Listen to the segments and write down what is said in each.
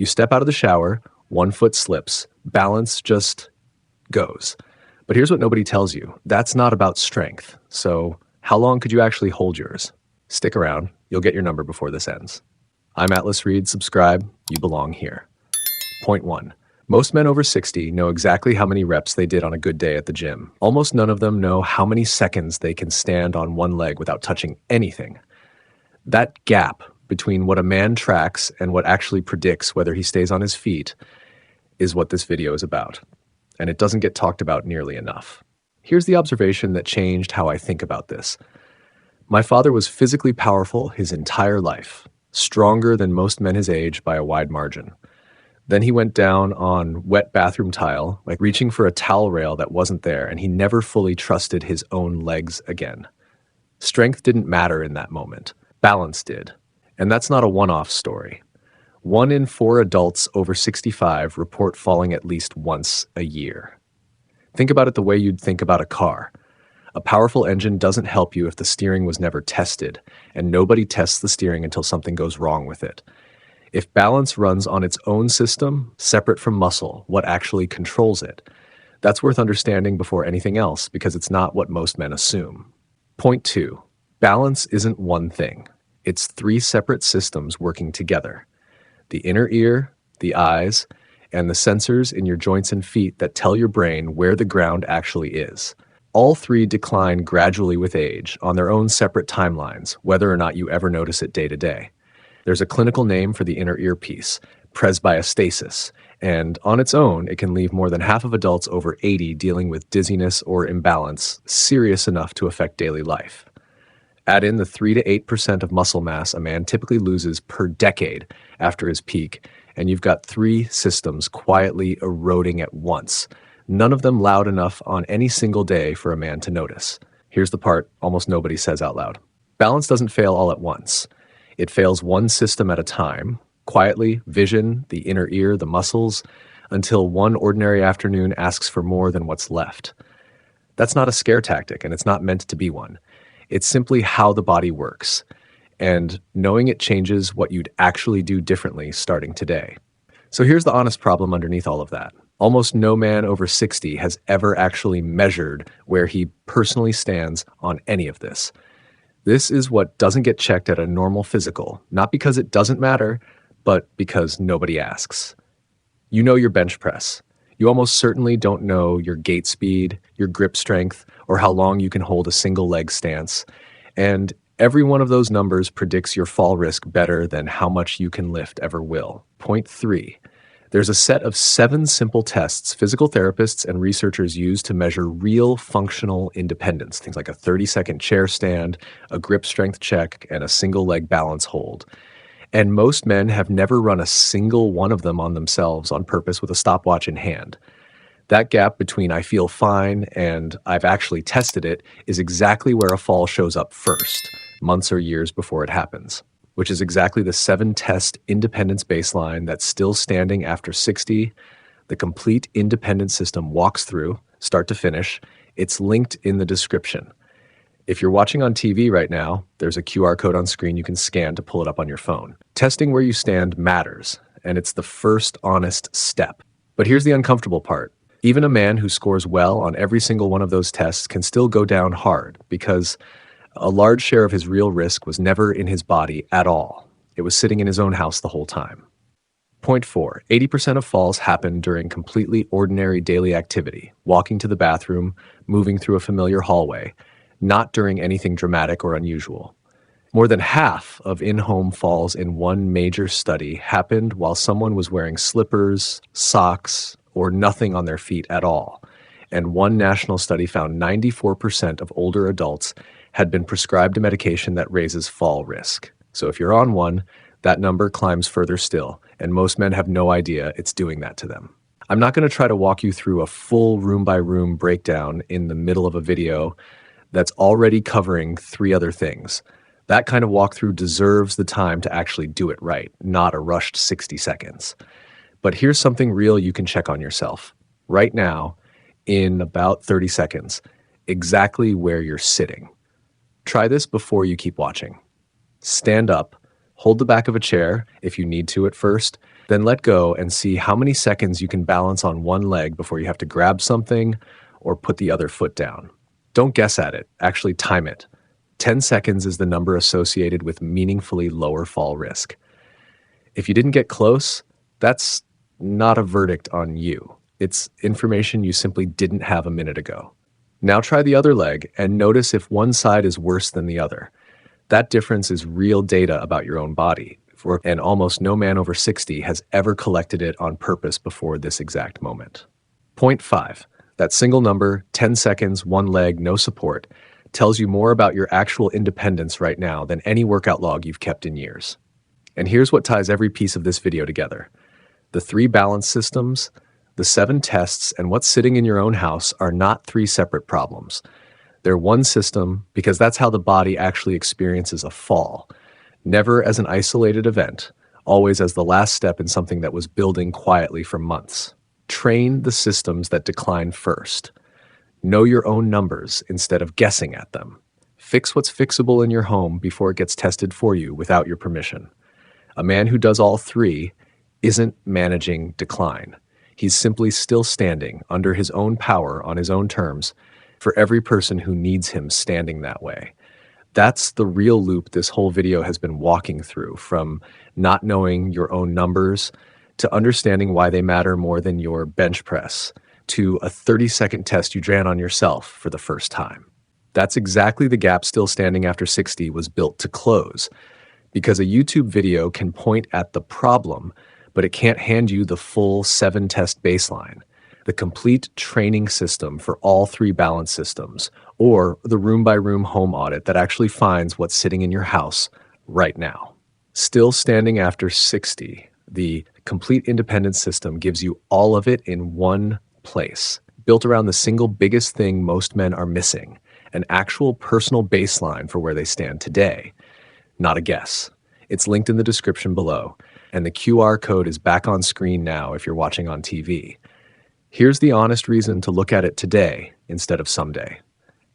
You step out of the shower, one foot slips, balance just goes. But here's what nobody tells you. That's not about strength. So how long could you actually hold yours? Stick around. You'll get your number before this ends. I'm Atlas Reed. Subscribe. You belong here. Point 1. Most men over 60 know exactly how many reps they did on a good day at the gym. Almost none of them know how many seconds they can stand on one leg without touching anything. That gap between what a man tracks and what actually predicts whether he stays on his feet is what this video is about. And it doesn't get talked about nearly enough. Here's the observation that changed how I think about this. My father was physically powerful his entire life, stronger than most men his age by a wide margin. Then he went down on wet bathroom tile, like reaching for a towel rail that wasn't there, and he never fully trusted his own legs again. Strength didn't matter in that moment. Balance did. And that's not a one-off story. 1 in 4 adults over 65 report falling at least once a year. Think about it the way you'd think about a car. A powerful engine doesn't help you if the steering was never tested, and nobody tests the steering until something goes wrong with it. If balance runs on its own system, separate from muscle, what actually controls it? That's worth understanding before anything else, because it's not what most men assume. Point 2. Balance isn't one thing. It's 3 separate systems working together. The inner ear, the eyes, and the sensors in your joints and feet that tell your brain where the ground actually is. All 3 decline gradually with age on their own separate timelines, whether or not you ever notice it day to day. There's a clinical name for the inner earpiece, presbyostasis, and on its own, it can leave more than half of adults over 80 dealing with dizziness or imbalance serious enough to affect daily life. Add in the 3 to 8% of muscle mass a man typically loses per decade after his peak, and you've got 3 systems quietly eroding at once, none of them loud enough on any single day for a man to notice. Here's the part almost nobody says out loud. Balance doesn't fail all at once. It fails one system at a time, quietly, vision, the inner ear, the muscles, until one ordinary afternoon asks for more than what's left. That's not a scare tactic, and it's not meant to be one. It's simply how the body works, and knowing it changes what you'd actually do differently starting today. So here's the honest problem underneath all of that. Almost no man over 60 has ever actually measured where he personally stands on any of this. This is what doesn't get checked at a normal physical, not because it doesn't matter, but because nobody asks. You know your bench press. You almost certainly don't know your gait speed, your grip strength, or how long you can hold a single leg stance. And every one of those numbers predicts your fall risk better than how much you can lift ever will. Point 3. There's a set of 7 simple tests physical therapists and researchers use to measure real functional independence. Things like a 30-second chair stand, a grip strength check, and a single leg balance hold. And most men have never run a single one of them on themselves on purpose with a stopwatch in hand. That gap between I feel fine and I've actually tested it is exactly where a fall shows up first, months or years before it happens, which is exactly the 7-test independence baseline that's still standing after 60. The complete independence system walks through, start to finish. It's linked in the description. If you're watching on TV right now, there's a QR code on screen you can scan to pull it up on your phone. Testing where you stand matters, and it's the first honest step. But here's the uncomfortable part. Even a man who scores well on every single one of those tests can still go down hard because a large share of his real risk was never in his body at all. It was sitting in his own house the whole time. Point 4. 80% of falls happen during completely ordinary daily activity, walking to the bathroom, moving through a familiar hallway, not during anything dramatic or unusual. More than half of in-home falls in one major study happened while someone was wearing slippers, socks, or nothing on their feet at all. And one national study found 94% of older adults had been prescribed a medication that raises fall risk. So if you're on one, that number climbs further still, and most men have no idea it's doing that to them. I'm not going to try to walk you through a full room-by-room breakdown in the middle of a video that's already covering 3 other things. That kind of walkthrough deserves the time to actually do it right, not a rushed 60 seconds. But here's something real you can check on yourself. Right now, in about 30 seconds, exactly where you're sitting. Try this before you keep watching. Stand up, hold the back of a chair if you need to at first, Then let go and see how many seconds you can balance on one leg before you have to grab something or put the other foot down. Don't guess at it, actually time it. 10 seconds is the number associated with meaningfully lower fall risk. If you didn't get close, that's not a verdict on you. It's information you simply didn't have a minute ago. Now try the other leg and notice if one side is worse than the other. That difference is real data about your own body, and almost no man over 60 has ever collected it on purpose before this exact moment. Point 5. That single number, 10 seconds, one leg, no support, tells you more about your actual independence right now than any workout log you've kept in years. And here's what ties every piece of this video together. The 3 balance systems, the 7 tests, and what's sitting in your own house are not 3 separate problems. They're one system because that's how the body actually experiences a fall. Never as an isolated event, always as the last step in something that was building quietly for months. Train the systems that decline first. Know your own numbers instead of guessing at them. Fix what's fixable in your home before it gets tested for you without your permission. A man who does all 3 isn't managing decline. He's simply still standing under his own power on his own terms for every person who needs him standing that way. That's the real loop this whole video has been walking through, from not knowing your own numbers to understanding why they matter more than your bench press, to a 30-second test you ran on yourself for the first time. That's exactly the gap Still Standing After 60 was built to close, because a YouTube video can point at the problem, but it can't hand you the full 7-test baseline, the complete training system for all 3 balance systems, or the room-by-room home audit that actually finds what's sitting in your house right now. Still Standing After 60, the complete independence system gives you all of it in one place, built around the single biggest thing most men are missing, an actual personal baseline for where they stand today, not a guess. It's linked in the description below, and the QR code is back on screen now if you're watching on TV. Here's the honest reason to look at it today instead of someday.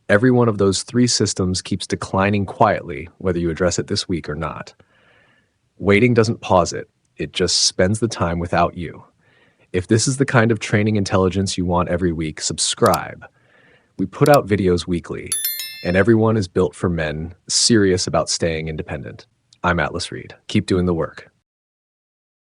Every one of those 3 systems keeps declining quietly, whether you address it this week or not. Waiting doesn't pause it. It just spends the time without you. If this is the kind of training intelligence you want every week, subscribe. We put out videos weekly, and everyone is built for men serious about staying independent. I'm Atlas Reed. Keep doing the work.